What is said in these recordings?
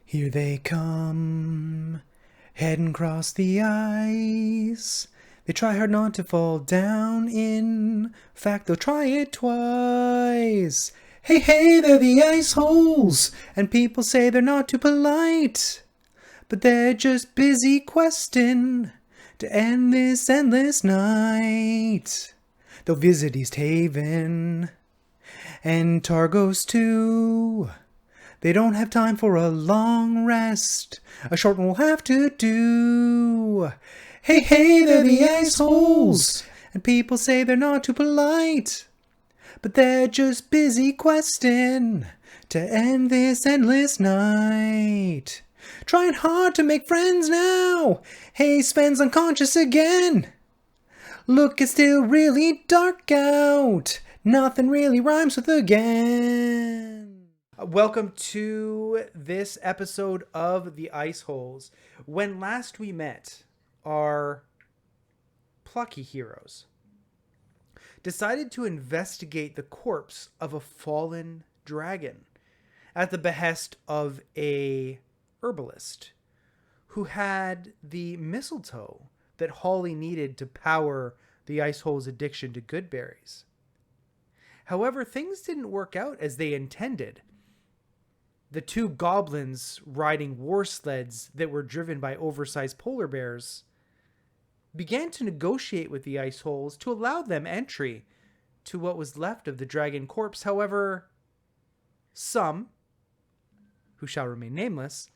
Here they come, heading across the ice. They try hard not to fall down, in fact they'll try it twice. Hey, hey, they're the Iceholes, and people say they're not too polite. But they're just busy questing to end this endless night. They'll visit East Haven and Targos too. They don't have time for a long rest. A short one will have to do. Hey, hey, they're the Iceholes, and people say they're not too polite. But they're just busy questing to end this endless night. Trying hard to make friends now. Hey, Sven's unconscious again. Look, it's still really dark out. Nothing really rhymes with again. Welcome to this episode of the Iceholes. When last we met, our plucky heroes decided to investigate the corpse of a fallen dragon at the behest of a herbalist who had the mistletoe that Holly needed to power the Iceholes' addiction to good berries. However, things didn't work out as they intended. The two goblins riding war sleds that were driven by oversized polar bears began to negotiate with the Iceholes to allow them entry to what was left of the dragon corpse. However, some, who shall remain nameless,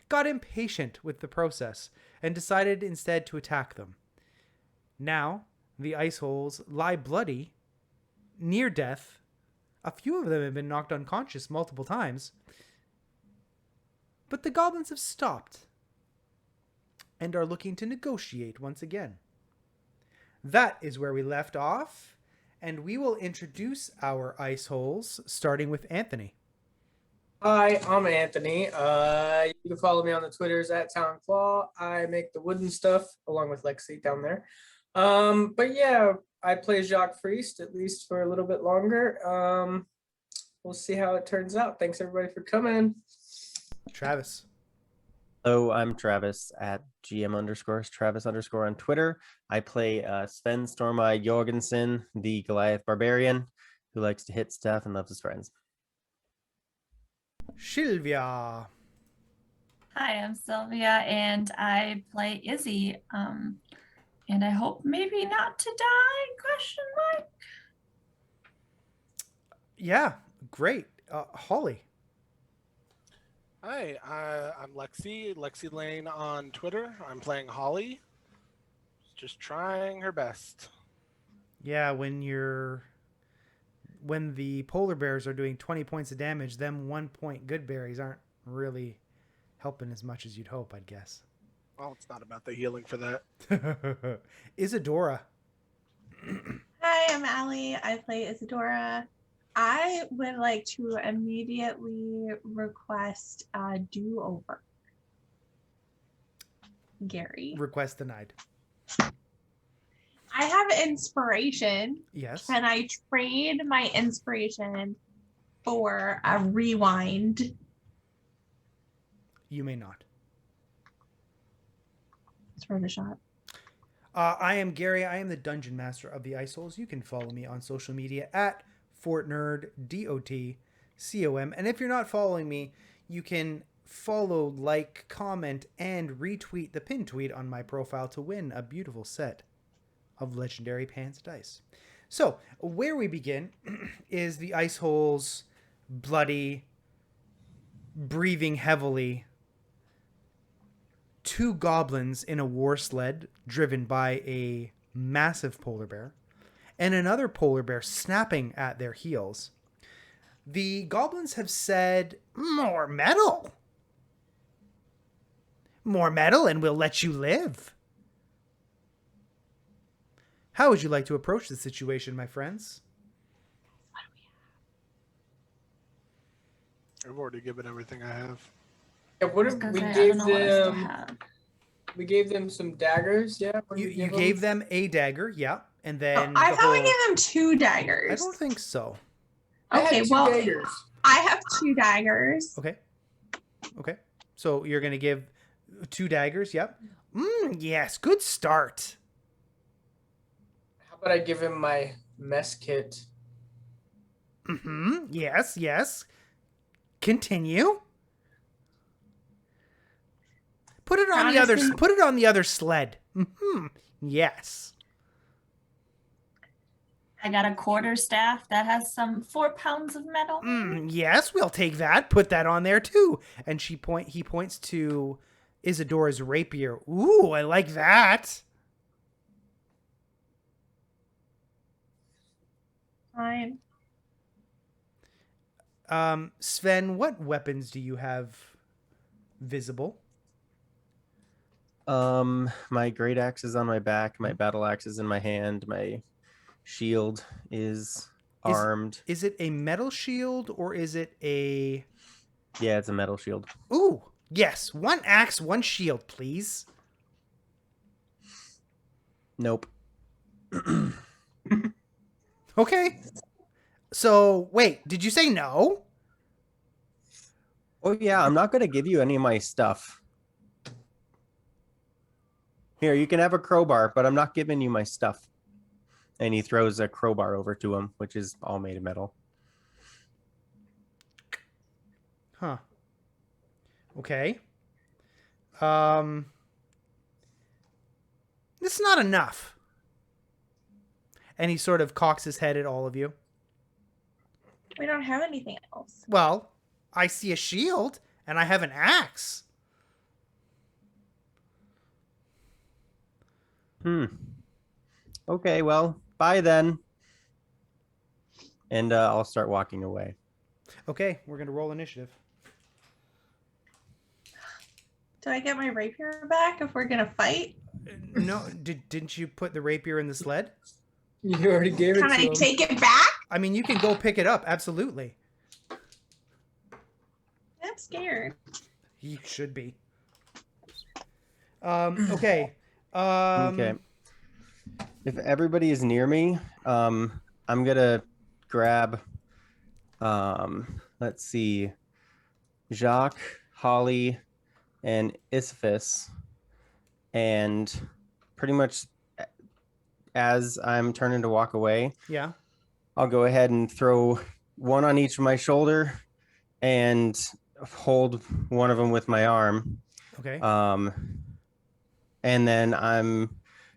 got impatient with the process and decided instead to attack them. Now, the Iceholes lie bloody, near death. A few of them have been knocked unconscious multiple times. But the goblins have stopped and are looking to negotiate once again. That is where we left off, and we will introduce our Iceholes, starting with Anthony. Hi, I'm Anthony. You can follow me on the Twitters at TownClaw. I make the wooden stuff along with Lexi down there. But yeah, I play Jacques Friest at least for a little bit longer. We'll see how it turns out. Thanks everybody for coming. Travis. Hello, I'm Travis at GM_Travis_ on Twitter. I play Sven Stormeye Jorgensen, the Goliath Barbarian, who likes to hit stuff and loves his friends. Sylvia. Hi, I'm Sylvia, and I play Izzy. And I hope maybe not to die, ? Yeah, great. Holly. Hi, I'm Lexi Lane on Twitter. I'm playing Holly. Just trying her best. Yeah, when the polar bears are doing 20 points of damage, them 1 point good berries aren't really helping as much as you'd hope, I'd guess. Well, it's not about the healing for that. Isadora. Hi, I'm Allie. I play Isadora. I would like to immediately request a do-over. Gary. Request denied. I have inspiration. Yes. Can I trade my inspiration for a rewind? You may not. Let's throw the shot. I am Gary. I am the Dungeon Master of the Iceholes. You can follow me on social media at FortNerd, DOTCOM. And if you're not following me, you can follow, like, comment, and retweet the pinned tweet on my profile to win a beautiful set of legendary Pan's dice. So, where we begin is the Iceholes, bloody, breathing heavily, two goblins in a war sled driven by a massive polar bear, and another polar bear snapping at their heels. The goblins have said, "More metal! More metal and we'll let you live." How would you like to approach the situation, my friends? I've already given everything I have. Yeah, what if we gave them some daggers? Yeah. You gave them a dagger, yeah, and then I thought we gave them 2 daggers. I don't think so. Okay, well, daggers. I have 2 daggers. Okay. So you're going to give 2 daggers. Yep. Yes. Good start. How about I give him my mess kit? Yes. Yes. Continue. Put it on the other. Jonathan- Put it on the other sled. Yes. I got a quarter staff that has some 4 pounds of metal. Yes, we'll take that. Put that on there too. And he points to Isadora's rapier. Ooh, I like that. Fine. Sven, what weapons do you have visible? My great axe is on my back. My battle axe is in my hand. My shield is armed. Is it a metal shield or is it a... Yeah, it's a metal shield. Ooh, yes. 1 axe, 1 shield, please. Nope. Okay. So, wait, did you say no? Oh yeah, I'm not gonna give you any of my stuff. Here, you can have a crowbar, but I'm not giving you my stuff. And he throws a crowbar over to him, which is all made of metal. Huh. Okay. This is not enough. And he sort of cocks his head at all of you. We don't have anything else. Well, I see a shield and I have an axe. Okay, well, bye then. And I'll start walking away. Okay, we're going to roll initiative. Do I get my rapier back if we're gonna fight? No, didn't you put the rapier in the sled? You already gave it Can to I him. take it back? I mean, you can go pick it up, absolutely. I'm scared. You should be. Okay. Okay. If everybody is near me, I'm gonna grab let's see, Jacques, Holly, and Isophis, and pretty much as I'm turning to walk away, Yeah. I'll go ahead and throw one on each of my shoulder and hold one of them with my arm. Okay. And then I'm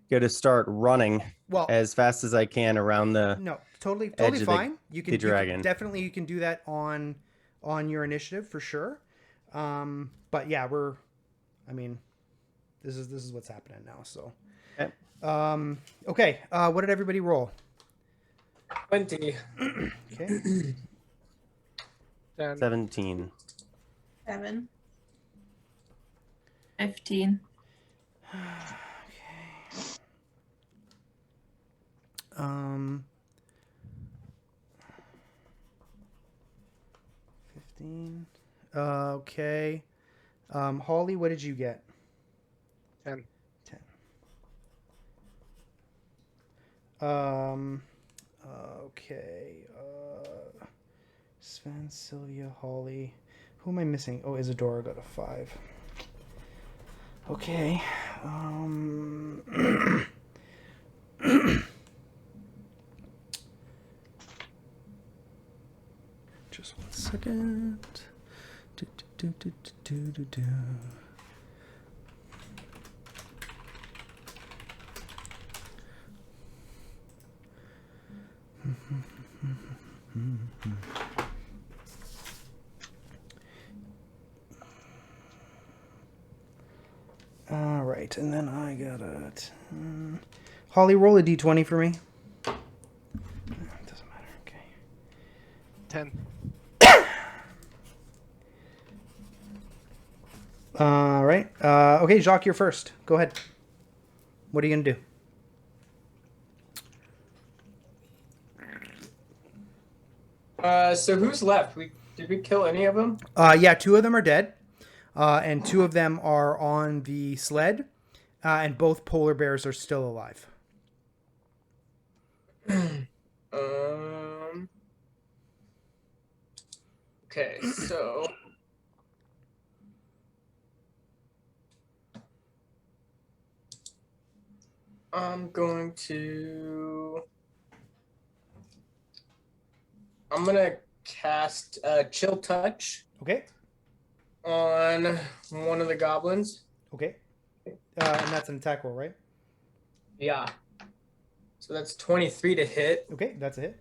going to start running Well, as fast as I can around the no, totally edge of the- fine. You can dragon. definitely you can do that on your initiative for sure. But yeah, this is what's happening now. So, Okay. Okay. What did everybody roll? 20. Okay. 10. 17. 7. 15. Um. 15. Okay. Holly, what did you get? 10. 10. Okay. Sven, Sylvia, Holly. Who am I missing? Oh, Isadora got a 5. Okay. Just 1 second. Do. All right, and then I got a 10. Holly, roll a d20 for me. Doesn't matter. Okay. 10. All right. Okay, Jacques, you're first. Go ahead. What are you gonna do? So who's left? Did we kill any of them? Yeah, 2 of them are dead, and 2 of them are on the sled, and both polar bears are still alive. Okay, so I'm going to. I'm gonna cast Chill Touch Okay. on one of the goblins. Okay. And that's an attack roll, right? Yeah. So that's 23 to hit. Okay, that's a hit.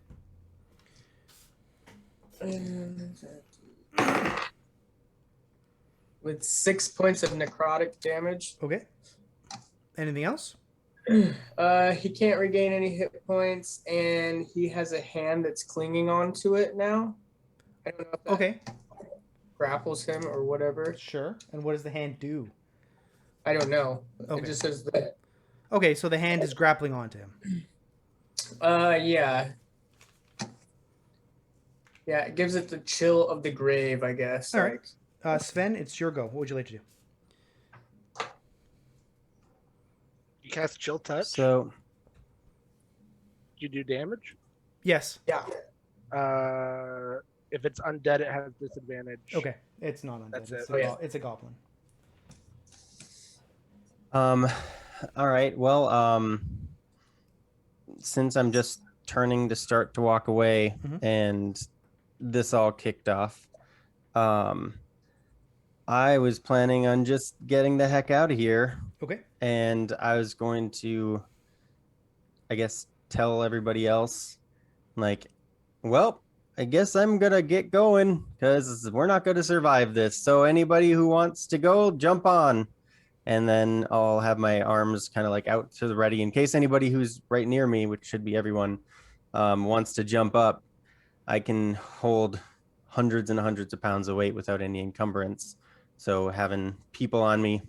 With 6 points of necrotic damage. Okay. Anything else? He can't regain any hit points, and he has a hand that's clinging onto it now. I don't know if that Okay. grapples him or whatever. Sure. And what does the hand do? I don't know. Okay. It just says that. Okay, so the hand is grappling onto him. Yeah. Yeah, it gives it the chill of the grave, I guess. All right. Sven, it's your go. What would you like to do? You cast Chill Touch. So You do damage. Yes. Yeah. If it's undead, it has disadvantage. Okay. It's not undead. That's It's, it. it's a goblin. All right. Well, since I'm just turning to start to walk away Mhm. and this all kicked off, I was planning on just getting the heck out of here, Okay. and I was going to, I guess, tell everybody else, like, well, I guess I'm gonna get going because we're not gonna survive this. So anybody who wants to go, jump on. And then I'll have my arms kind of like out to the ready in case anybody who's right near me, which should be everyone, wants to jump up. I can hold hundreds and hundreds of pounds of weight without any encumbrance. So having people on me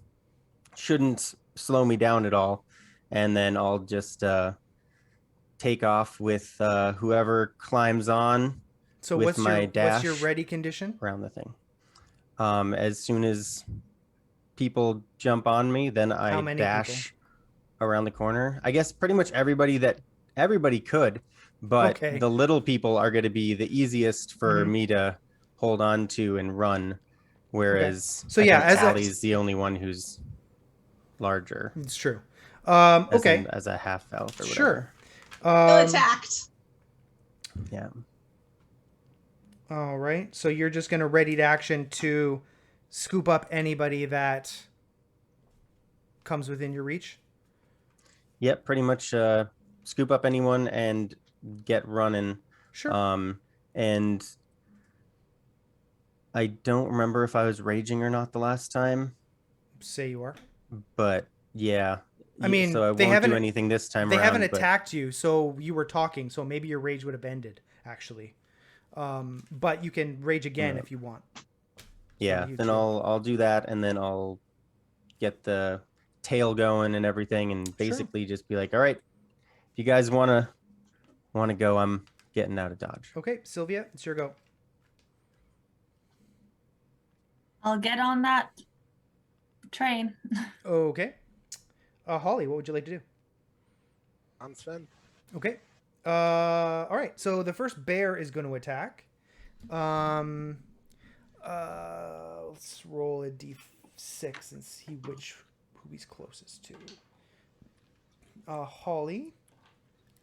shouldn't slow me down at all. And then I'll just take off with whoever climbs on So with what's my your dash ready condition? around the thing. As soon as people jump on me, then How I many dash around the corner. I guess pretty much everybody could, but Okay. the little people are going to be the easiest for Mhm. me to hold on to and run. Whereas So I yeah, think as a- Sally's the only one who's larger It's true. as, Okay. as a half elf or whatever. Sure. Feel attacked. Yeah. All right. So you're just going to ready to action to scoop up anybody that comes within your reach? Yep. Pretty much scoop up anyone and get running. Sure. And I don't remember if I was raging or not the last time, Say you are. but yeah. I mean, so I they won't haven't- do anything this time They around. haven't but attacked you, so you were talking, so maybe your rage would have ended, actually. But you can rage again Right. if you want. yeah, you then too. I'll do that, and then I'll get the tail going and everything, and Sure. basically just be like, all right, if you guys wanna go, I'm getting out of Dodge. Okay, Sylvia, it's your go. I'll get on that train. Okay. Holly, what would you like to do? On Sven. Okay. All right. So the first bear is going to attack. Let's roll a d6 and see who he's closest to. Holly.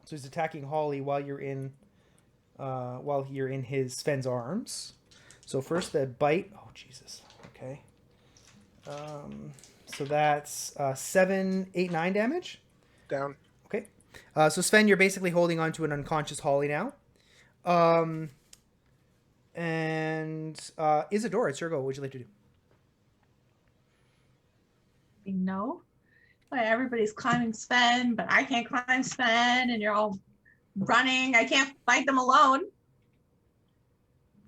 So he's attacking Holly while you're in his Sven's arms. So first the bite. Oh Jesus. Okay. So that's 7, 8, 9 damage. Down. Okay. So Sven, you're basically holding on to an unconscious Holly now. And Isadora, it's your go. What would you like to do? No. But everybody's climbing Sven, but I can't climb Sven, and you're all running. I can't fight them alone.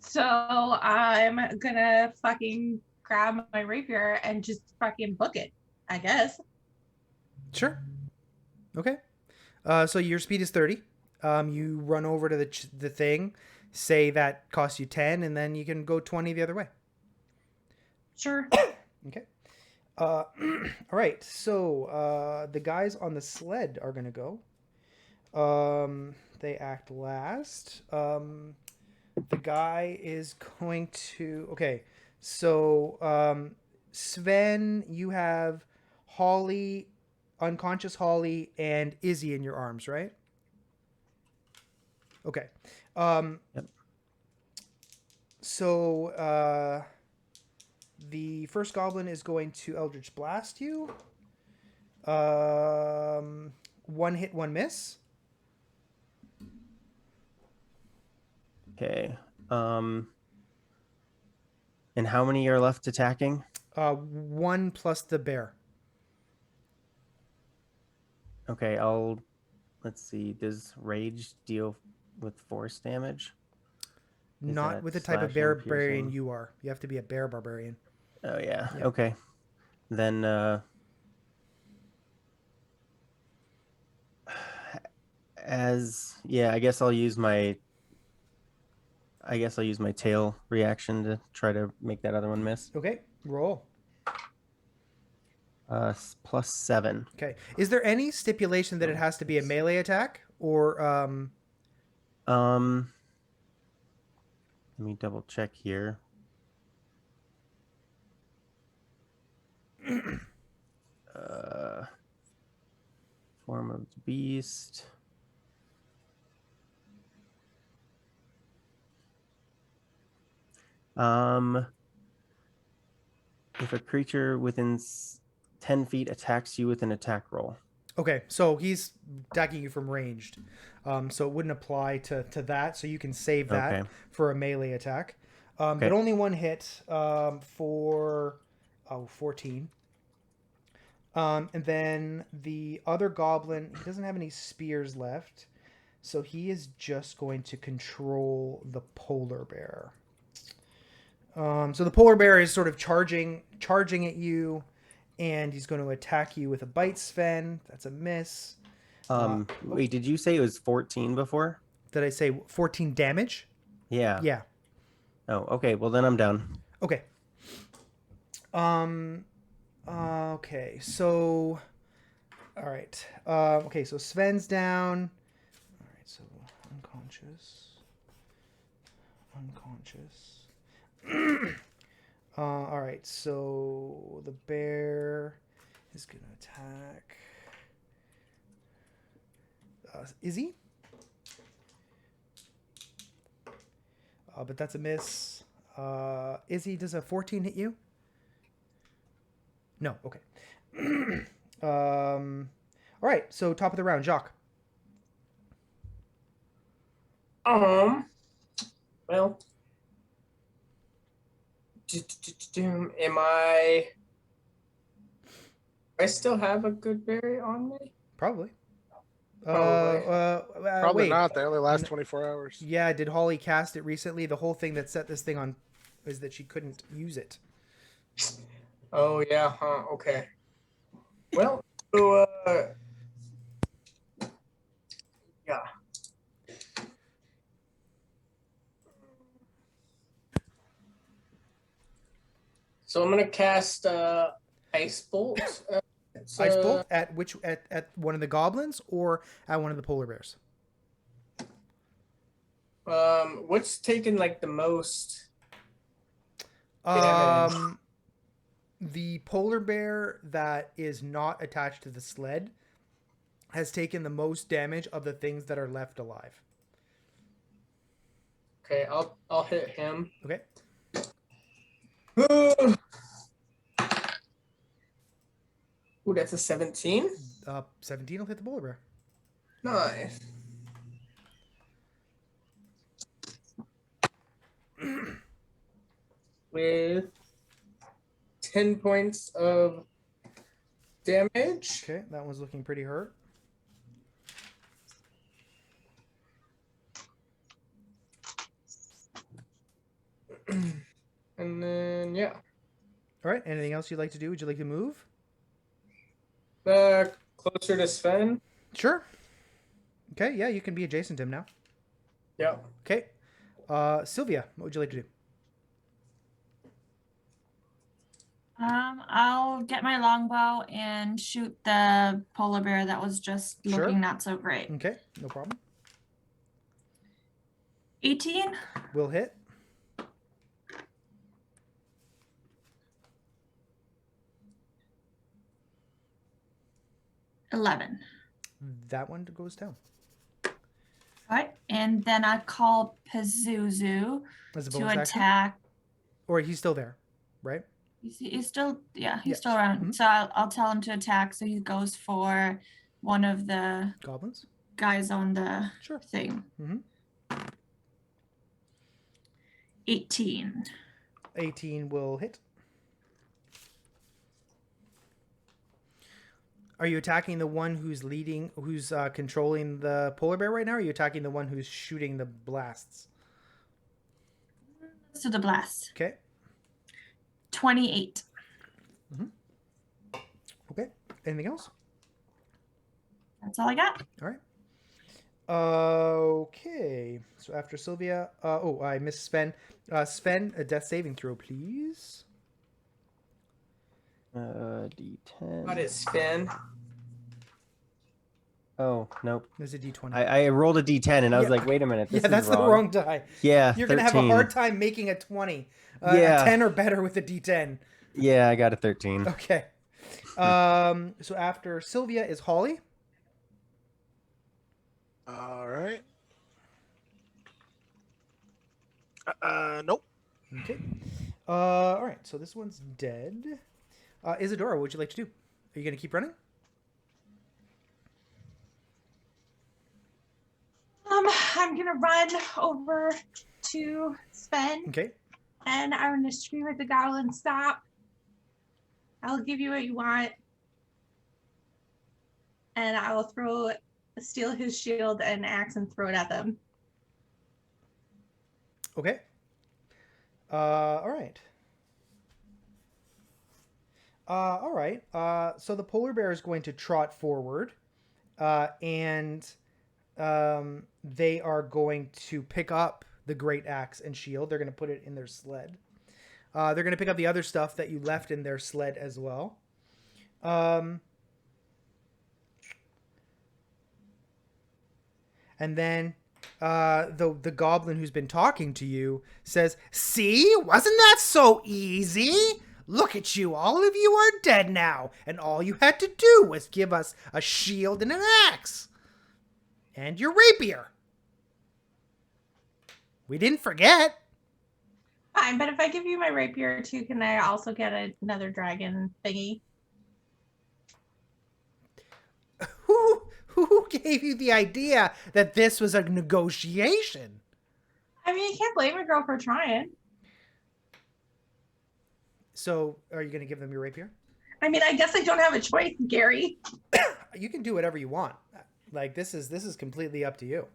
So I'm gonna fucking grab my rapier and just fucking book it, I guess. Sure. Okay. So your speed is 30. You run over to the thing, say that costs you 10, and then you can go 20 the other way. Sure. Okay. All right. So the guys on the sled are gonna go. They act last. The guy is going to. Okay. So Sven, you have Holly unconscious Holly and Izzy in your arms, right? Okay. Yep. So the first goblin is going to Eldritch Blast you. One hit, one miss. Okay. And how many are left attacking? One plus the bear. Okay, let's see. Does rage deal with force damage? Is Not that with the type of slashing, barbarian piercing? you are. You have to be a bear barbarian. Oh yeah. Yeah. Okay. Then I guess I'll use my tail reaction to try to make that other one miss. Okay, roll. +7. Okay. Is there any stipulation that it has to be a melee attack or Let me double check here. Form of the beast. If a creature within 10 feet attacks you with an attack roll. Okay, so he's attacking you from ranged. So it wouldn't apply to that, so you can save that Okay. for a melee attack. But Okay. only one hit for 14. And then the other goblin, he doesn't have any spears left, so he is just going to control the polar bear. So the polar bear is sort of charging at you, and he's going to attack you with a bite, Sven. That's a miss. Wait, did you say it was 14 before? Did I say 14 damage? Yeah. Yeah. Oh, okay. Well, then I'm down. Okay. Okay. So. All right. Okay. So Sven's down. All right. So unconscious. All right. So the bear is gonna attack. Izzy. But that's a miss. Izzy, does a 14 hit you? No. Okay. All right. So top of the round, Jacques. Well, am I? I still have a good berry on me. Probably. Probably. Probably Wait. not. They only last 24 hours. Yeah. Did Holly cast it recently? The whole thing that set this thing on is that she couldn't use it. Oh yeah. Huh. Okay. Well. So. Yeah. So I'm gonna cast Ice Bolt. Ice bolt at which at one of the goblins or at one of the polar bears? What's taken like the most? The polar bear that is not attached to the sled has taken the most damage of the things that are left alive. Okay, I'll hit him. Okay. Ooh, that's a 17. 17 will hit the polar bear. Nice. With 10 points of damage. Okay, that one's looking pretty hurt. And then, yeah. All right, anything else you'd like to do? Would you like to move? Closer to Sven. Sure. Okay, yeah, you can be adjacent to him now. Yeah. Okay. Sylvia, what would you like to do? I'll get my longbow and shoot the polar bear that was just Sure. looking not so great. Okay, no problem. 18? Will hit. 11. That one goes down. All right. And then I call Pazuzu As a to bonus action? attack. Or he's still there, right? He's still, yeah, he's Yes. still around. Mhm. So I'll tell him to attack. So he goes for one of the Goblins? guys on the Sure. thing. Mhm. 18. 18 will hit. Are you attacking the one who's controlling the polar bear right now? Or are you attacking the one who's shooting the blasts? So the blast. Okay. 28. Okay. Anything else? That's all I got. All right. Okay. So after Sylvia, I missed Sven. Sven, a death saving throw, please. D10. What is Finn? Oh, nope. There's a d20. I rolled a D10 and I was Yeah. like, wait a minute. This Yeah, that's is wrong. the wrong die. Yeah, You're going to have 13. a hard time making a 20. Yeah. A 10 or better with a d10. Yeah, I got a 13. Okay. So after Sylvia is Holly. All right. Nope. Okay. All right. So this one's dead. Isadora, what would you like to do? Are you going to keep running? I'm gonna run over to Sven Okay. and I'm gonna scream at the goblin, stop. I'll give you what you want. And I will steal his shield and axe and throw it at them. Okay. All right. All right. So the polar bear is going to trot forward, and they are going to pick up the great axe and shield. They're going to put it in their sled. They're going to pick up the other stuff that you left in their sled as well. And then the goblin who's been talking to you says, "See, wasn't that so easy? Look at you, all of you are dead now, and all you had to do was give us a shield and an axe. And your rapier. We didn't forget." Fine, but if I give you my rapier too, can I also get another dragon thingy? Who gave you the idea that this was a negotiation? I mean, you can't blame a girl for trying. So, are you going to give them your rapier? I mean, I guess I don't have a choice, Gary. You can do whatever you want. Like, this is completely up to you.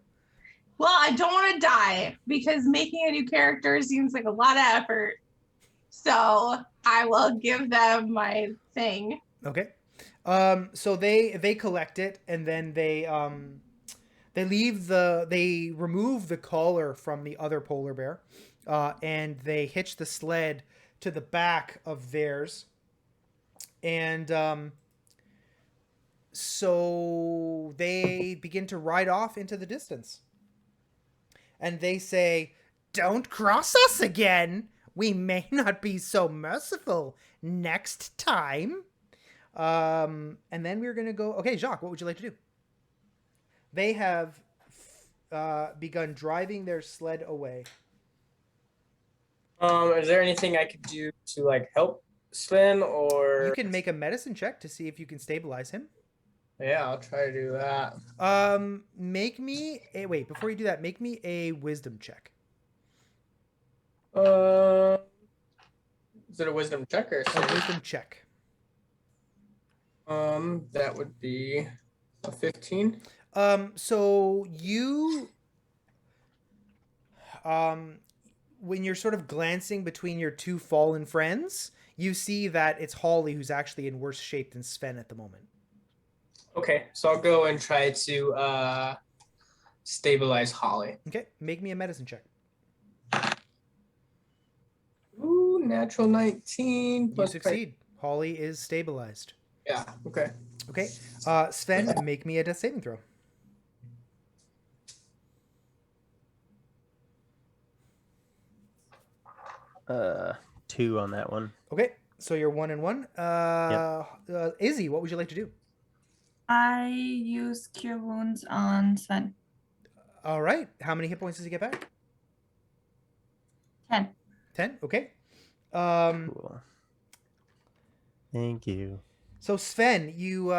Well, I don't want to die because making a new character seems like a lot of effort. So I will give them my thing. Okay. So they collect it, and then they remove the collar from the other polar bear, and they hitch the sled to the back of theirs, and so they begin to ride off into the distance. And they say, "Don't cross us again. We may not be so merciful next time." And then we're going to go... Okay, Jacques, what would you like to do? They have begun driving their sled away. Is there anything I could do to like help Sven or? You can make a medicine check to see if you can stabilize him. Yeah, I'll try to do that. Wait, before you do that, make me a wisdom check. Is it a wisdom check or A wisdom check. that would be a 15. So you, when you're sort of glancing between your two fallen friends, you see that it's Holly who's actually in worse shape than Sven at the moment. Okay, so I'll go and try to stabilize Holly. Okay, make me a medicine check. Ooh, natural 19. You plus succeed. Holly is stabilized. Yeah, okay. Okay, Sven, make me a death saving throw. Two on that one. Okay, so you're 1 and 1. Izzy, what would you like to do? I use Cure Wounds on Sven. All right. How many hit points does he get back? 10. 10. Okay. Cool. Thank you. So Sven, you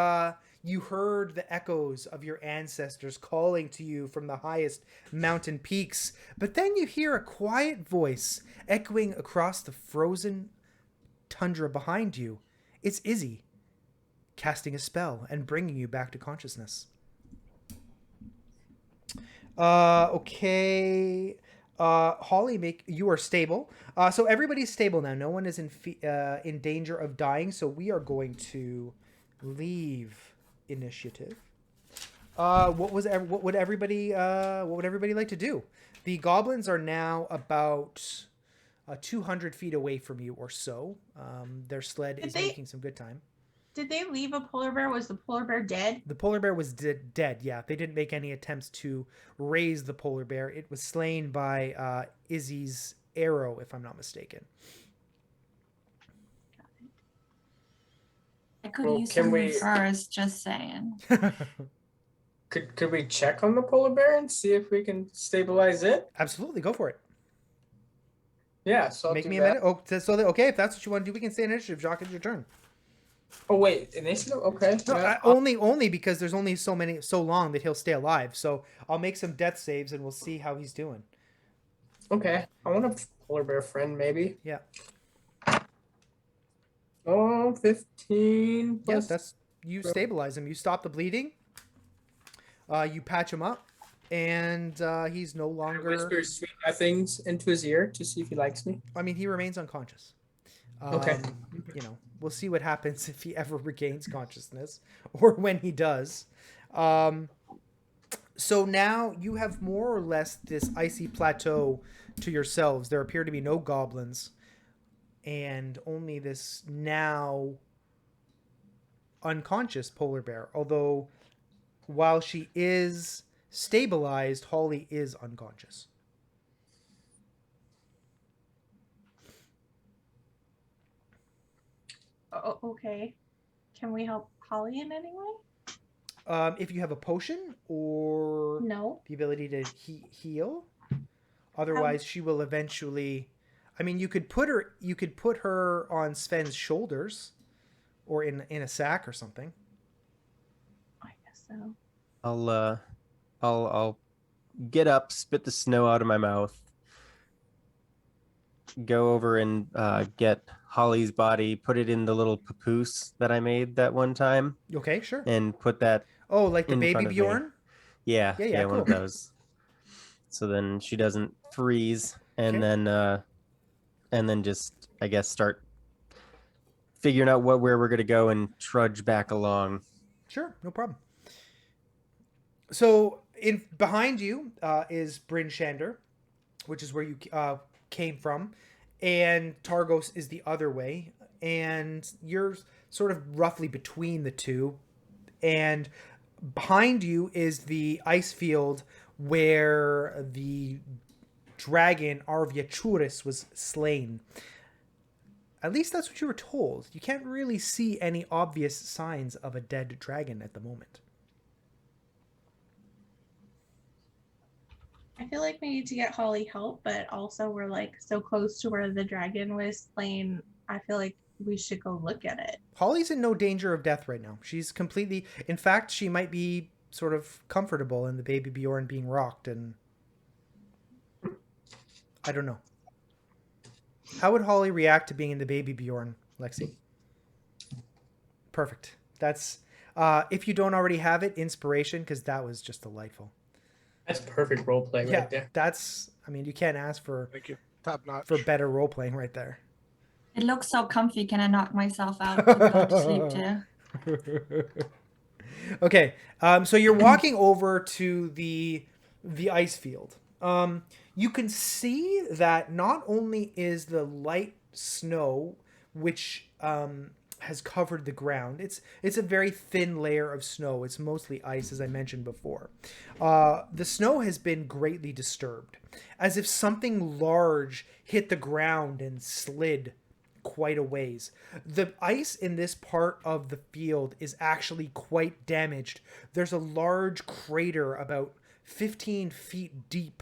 heard the echoes of your ancestors calling to you from the highest mountain peaks, but then you hear a quiet voice echoing across the frozen tundra behind you. It's Izzy, casting a spell and bringing you back to consciousness. Okay. Holly, you are stable. So everybody's stable now. No one is in danger of dying. So we are going to leave initiative. What would everybody like to do? The goblins are now about 200 feet away from you or so. Their sled is making some good time. Did they leave a polar bear? Was the polar bear dead? The polar bear was dead, yeah. They didn't make any attempts to raise the polar bear. It was slain by Izzy's arrow, if I'm not mistaken. I could Well, use can some we- furs, just saying. Could we check on the polar bear and see if we can stabilize it? Absolutely, go for it. Yeah, so I'll Make do me a that. minute. Oh, okay, if that's what you want to do, we can stay in initiative. Jacques, it's your turn. Oh wait, initiative? Okay. No, yeah. only because there's only so long that he'll stay alive. So I'll make some death saves and we'll see how he's doing. Okay. I want a polar bear friend, maybe. Yeah. Oh, 15 Yeah, plus. that's you stabilize him. You stop the bleeding. You patch him up, and he's no I longer. whisper sweet nothings into his ear to see if he likes me. I mean, he remains unconscious. Okay. You know, we'll see what happens if he ever regains consciousness, or when he does. So now you have more or less this icy plateau to yourselves. There appear to be no goblins, and only this now unconscious polar bear. Although, while she is stabilized, Holly is unconscious. Oh, okay. Can we help Holly in any way? If you have a potion or No. the ability to heal, otherwise she will eventually. I mean, you could put her on Sven's shoulders, or in a sack or something. I guess so. I'll get up, spit the snow out of my mouth, go over and get Holly's body, put it in the little papoose that I made that one time, Okay, sure. and put that. Oh, like the in baby front of me. Bjorn? Yeah, Yeah, one of cool. those. So then she doesn't freeze, and Okay. then just I guess start figuring out where we're gonna go and trudge back along. Sure, no problem. So behind you is Bryn Shander, which is where you came from, and Targos is the other way, and you're sort of roughly between the two. And behind you is the ice field where the dragon Arviaturis was slain. At least that's what you were told. You can't really see any obvious signs of a dead dragon at the moment. I feel like we need to get Holly help, but also we're like so close to where the dragon was slain. I feel like we should go look at it. Holly's in no danger of death right now. She's completely. In fact, she might be sort of comfortable in the baby Bjorn being rocked, and I don't know. How would Holly react to being in the baby Bjorn, Lexi? Perfect. That's if you don't already have it, inspiration, because that was just delightful. That's perfect role play Yeah, right there. that's. I mean, you can't ask for Thank you. Top notch. better role playing right there. It looks so comfy. Can I knock myself out to go to sleep too? Okay, so you're walking over to the ice field. You can see that not only is the light snow, which has covered the ground, it's a very thin layer of snow. It's mostly ice, as I mentioned before. The snow has been greatly disturbed, as if something large hit the ground and slid quite a ways. The ice in this part of the field is actually quite damaged. There's a large crater about 15 feet deep.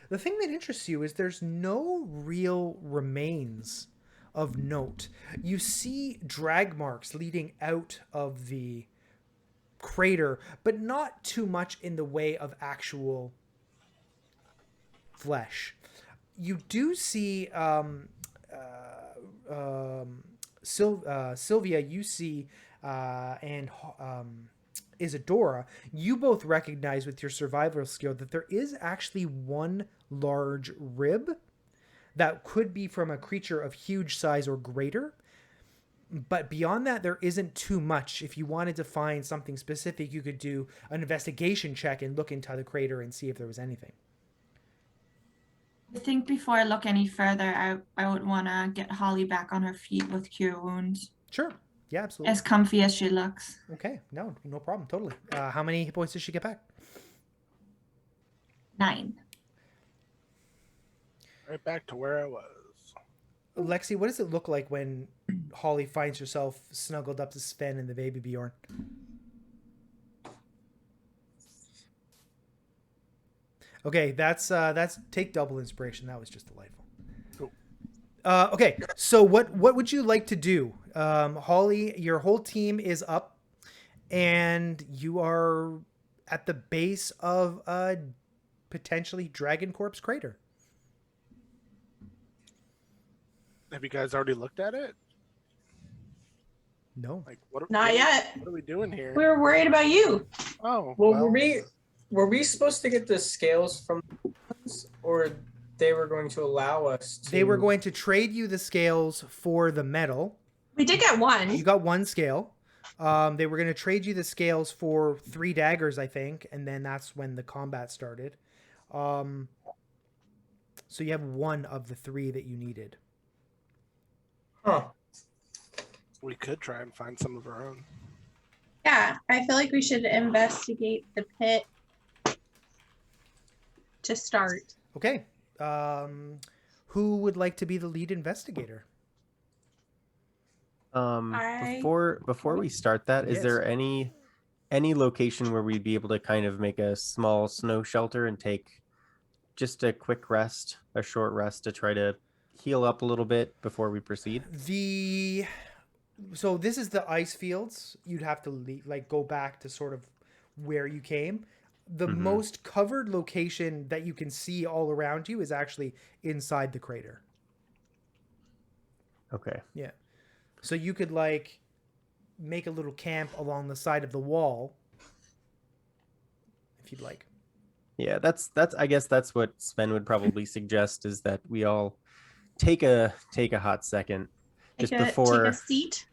The thing that interests you is there's no real remains of note. You see drag marks leading out of the crater, but not too much in the way of actual flesh. You do see Sylvia, you see, and Isadora, you both recognize with your survival skill that there is actually one large rib that could be from a creature of huge size or greater. But beyond that, there isn't too much. If you wanted to find something specific, you could do an investigation check and look into the crater and see if there was anything. I think before I look any further, I would want to get Holly back on her feet with Cure Wounds. Sure. Yeah, absolutely. As comfy as she looks. Okay. No problem. Totally. How many hit points does she get back? 9. Right back to where I was. Lexi, what does it look like when Holly finds herself snuggled up to Sven and the baby Bjorn? Okay, that's take double inspiration. That was just delightful. Cool. Okay, so what would you like to do? Holly, your whole team is up, and you are at the base of a potentially Dragon Corpse crater. Have you guys already looked at it? No. Like what? Not yet. What are we doing here? We were worried about you. Oh, Well, were we supposed to get the scales from the ones, or they were going to allow us to? They were going to trade you the scales for the metal. We did get one. You got one scale. They were going to trade you the scales for 3 daggers, I think, and then that's when the combat started. So you have one of the 3 that you needed. Huh. We could try and find some of our own. Yeah, I feel like we should investigate the pit to start. Okay. Who would like to be the lead investigator? Before we start that, is Yes. there any location where we'd be able to kind of make a small snow shelter and take just a quick rest, a short rest to try to heal up a little bit before we proceed? So this is the ice fields. You'd have to go back to sort of where you came. The Mhm. most covered location that you can see all around you is actually inside the crater. Okay. Yeah. So you could make a little camp along the side of the wall if you'd like. Yeah, that's I guess that's what Sven would probably suggest, is that we all take a hot second just Take before a seat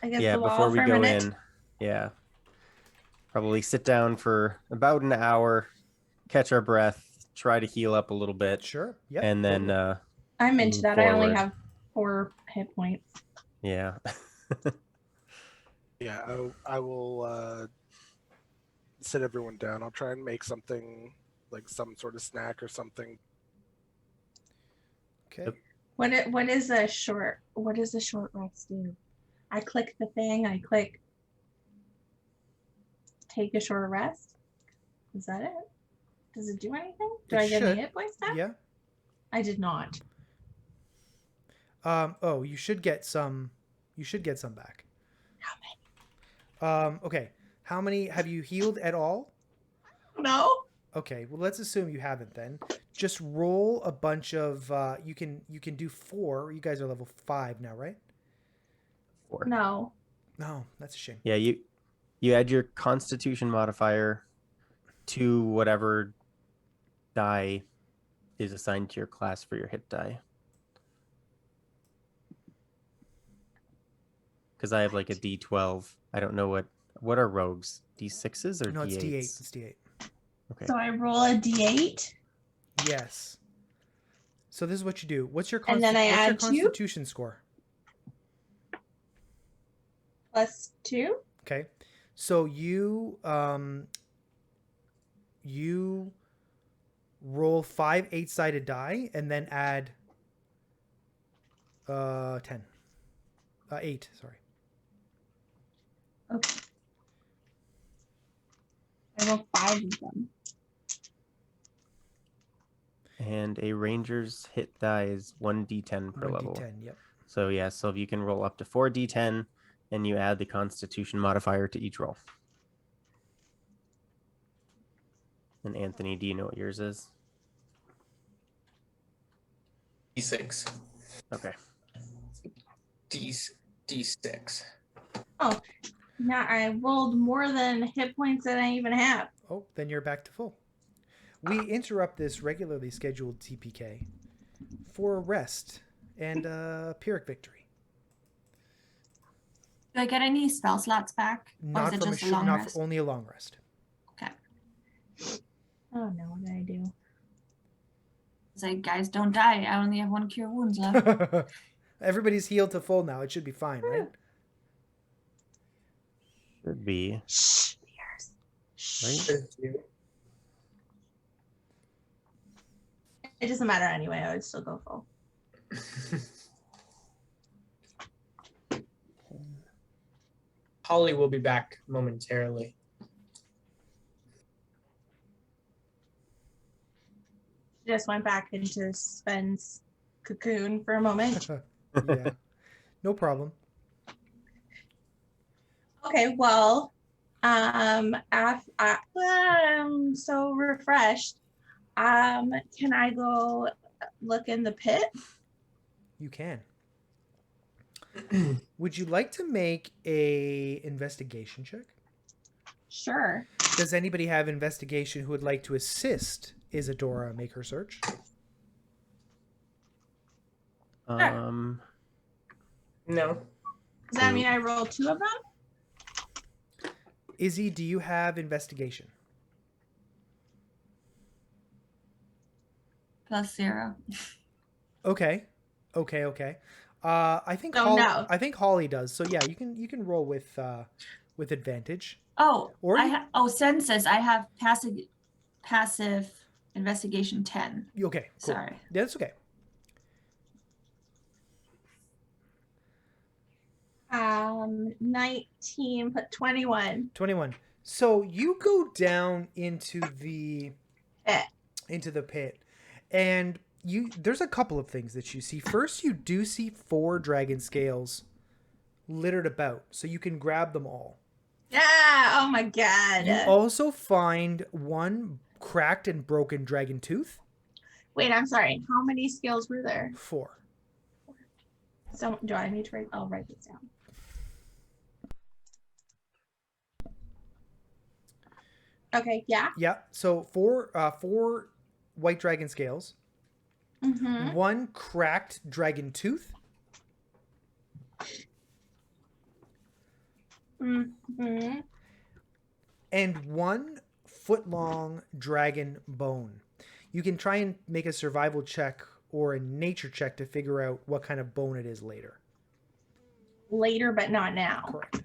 against yeah, the wall before we for a go minute. in. Yeah. Probably sit down for about an hour, catch our breath, try to heal up a little bit, Sure. Yeah. and then I'm into move that. I only forward. have 4 hit points. yeah. Yeah, I will sit everyone down. I'll try and make something like some sort of snack or something. Okay. What does a short rest do? I click the thing. I click take a short rest. Is that it? Does it do anything? Do It I get should. any hit points back? Yeah. I did not. Oh, you should get some. You should get some back. How many? Okay. How many have you healed at all? No. Okay. Well, let's assume you haven't then. Just roll a bunch of. You can do 4. You guys are level 5 now, right? 4. No. No, that's a shame. Yeah, you add your Constitution modifier to whatever die is assigned to your class for your hit die. Because I have like a D12. I don't know what are rogues? D6s or No, D8s? it's D8. It's D8. Okay. So I roll a d8. Yes. So this is what you do. What's your And then I what's your add 2? Constitution score? +2. Okay. So you roll 5 8-sided die and then add 10. 8, sorry. Okay. I rolled 5 of them. And a ranger's hit die is 1d10 per level. 1d10, yep. So yeah, Sylvia, you can roll up to 4d10, and you add the Constitution modifier to each roll. And Anthony, do you know what yours is? D6. Okay. D6. Oh, now I rolled more than hit points that I even have. Oh, then you're back to full. We interrupt this regularly scheduled TPK for a rest and Pyrrhic victory. Do I get any spell slots back? Or Not is it from just a long rest? only a long rest. Okay. Oh no, what did I do? It's like, guys, don't die. I only have 1 cure wounds left. Everybody's healed to full now. It should be fine, right? Should be. Shh, Beers. Right? Thank you. It doesn't matter anyway. I would still go full. Holly will be back momentarily. Just went back into Sven's cocoon for a moment. Yeah. No problem. Okay, well, I'm so refreshed. Can I go look in the pit? You can. Would you like to make a investigation check? Sure. Does anybody have investigation who would like to assist Isadora make her search? No. Does that mean I roll 2 of them? Izzy, do you have investigation? +0. Okay. I think Oh, no. I think Holly does. So yeah, you can roll with advantage. Oh, Or senses. I have passive investigation 10. Okay, cool. Sorry. Yeah, that's okay. 19 put 21. 21. So you go down into the pit, and there's a couple of things that you see. First, you do see 4 dragon scales littered about, so you can grab them all. Yeah. Oh my god. You also find 1 cracked and broken dragon tooth. Wait, I'm sorry. How many scales were there? 4. So do I need to write? I'll write this down. Okay. Yeah. Yeah. So 4 white dragon scales. Mm-hmm. 1 cracked dragon tooth. Mm-hmm. And 1 foot-long dragon bone. You can try and make a survival check or a nature check to figure out what kind of bone it is later. Later, but not now. Correct.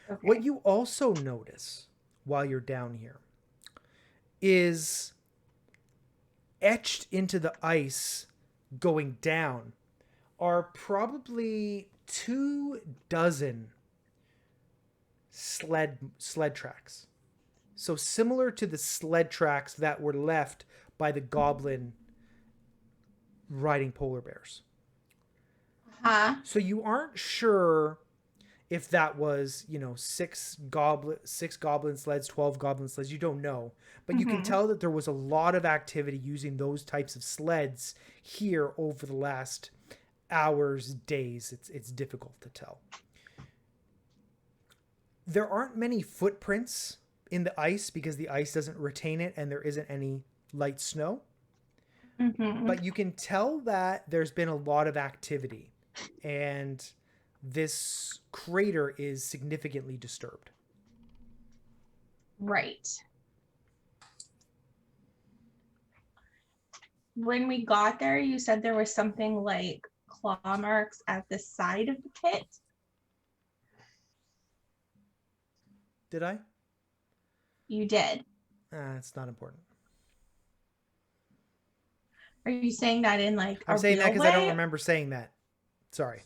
Okay. What you also notice while you're down here is etched into the ice going down are probably 24 sled tracks. So similar to the sled tracks that were left by the goblin riding polar bears. Huh? So you aren't sure if that was, 6 goblin sleds, 12 goblin sleds. You don't know. But you can tell that there was a lot of activity using those types of sleds here over the last hours, days. It's difficult to tell. There aren't many footprints in the ice because the ice doesn't retain it and there isn't any light snow. Mm-hmm. But you can tell that there's been a lot of activity and this crater is significantly disturbed. Right. When we got there, you said there was something like claw marks at the side of the pit. Did I? You did. It's not important. Are you saying that in like I'm a saying that real because I don't way? remember saying that. Sorry.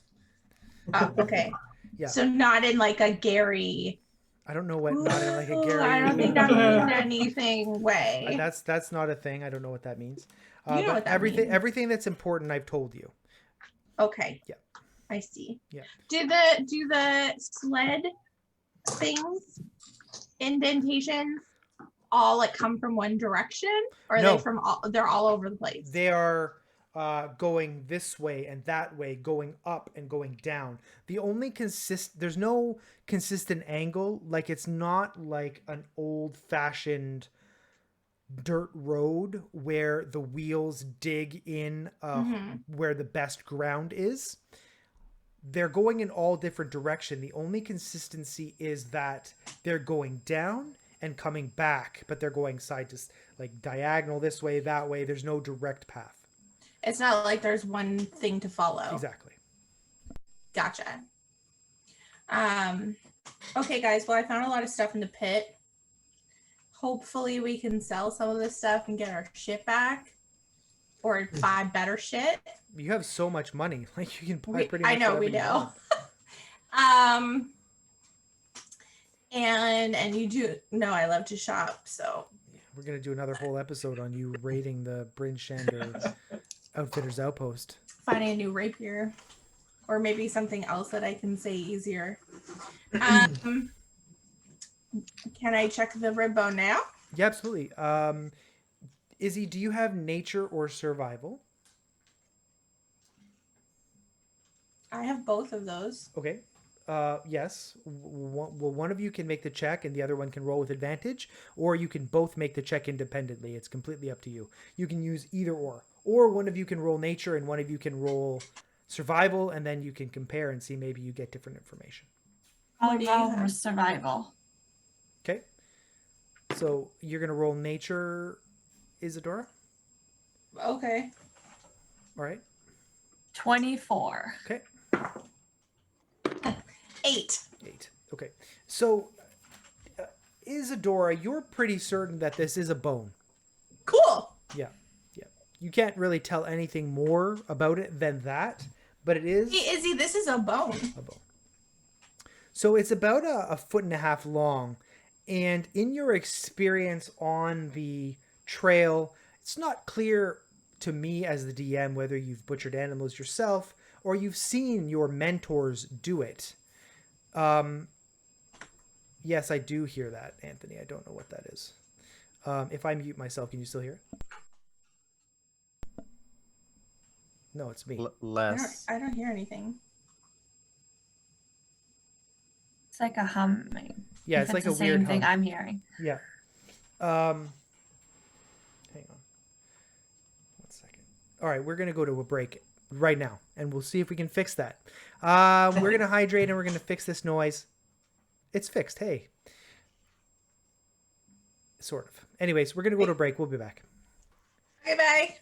Oh, okay. Yeah. So not in like a Gary. I don't know what not in like a Ooh, Gary. I don't think that means anything way. That's not a thing. I don't know what that means. You know but what that everything means. everything that's important I've told you. Okay. Yeah. I see. Yeah. Do the sled things, indentations, all like come from one direction, or are No. they're all over the place? They are going this way and that way, going up and going down. There's no consistent angle. Like it's not like an old-fashioned dirt road where the wheels dig in where the best ground is. They're going in all different direction. The only consistency is that they're going down and coming back, but they're going side to like diagonal this way, that way. There's no direct path. It's not like there's one thing to follow. Exactly. Gotcha. Okay, guys. Well, I found a lot of stuff in the pit. Hopefully, we can sell some of this stuff and get our shit back, or buy better shit. You have so much money. Like you can buy pretty much I know whatever we you do. want. And you do know I love to shop, so We're gonna do another whole episode on you raiding the Bryn Shander Outfitters Outpost. finding a new rapier, or maybe something else that I can say easier. Can I check the rib bone now? Yeah, absolutely. Izzy, do you have nature or survival? I have both of those. Okay. Yes. One of you can make the check and the other one can roll with advantage, or you can both make the check independently. It's completely up to you. You can use either or one of you can roll nature and one of you can roll survival, and then you can compare and see maybe you get different information. I'll What do you roll have? survival. Okay. So you're gonna roll nature, Isadora. Okay. All right. 24. Okay. 8. 8. Okay. So Isadora, you're pretty certain that this is a bone. Cool. Yeah. Yeah. You can't really tell anything more about it than that, but it is Hey, Izzy, this is a bone. a bone. So it's about a foot and a half long. And in your experience on the trail, it's not clear to me as the DM whether you've butchered animals yourself or you've seen your mentors do it. Yes, I do hear that, Anthony. I don't know what that is. If I mute myself, can you still hear it? No, it's me. Less. I don't hear anything. It's like a humming. Yeah, If it's like the a same weird thing hum. I'm hearing. Yeah. Hang on. 1 second. All right, we're gonna go to a break right now, and we'll see if we can fix that. We're gonna hydrate and we're gonna fix this noise. It's fixed. Hey. Sort of. Anyways, we're gonna go to a break. We'll be back. Okay, bye.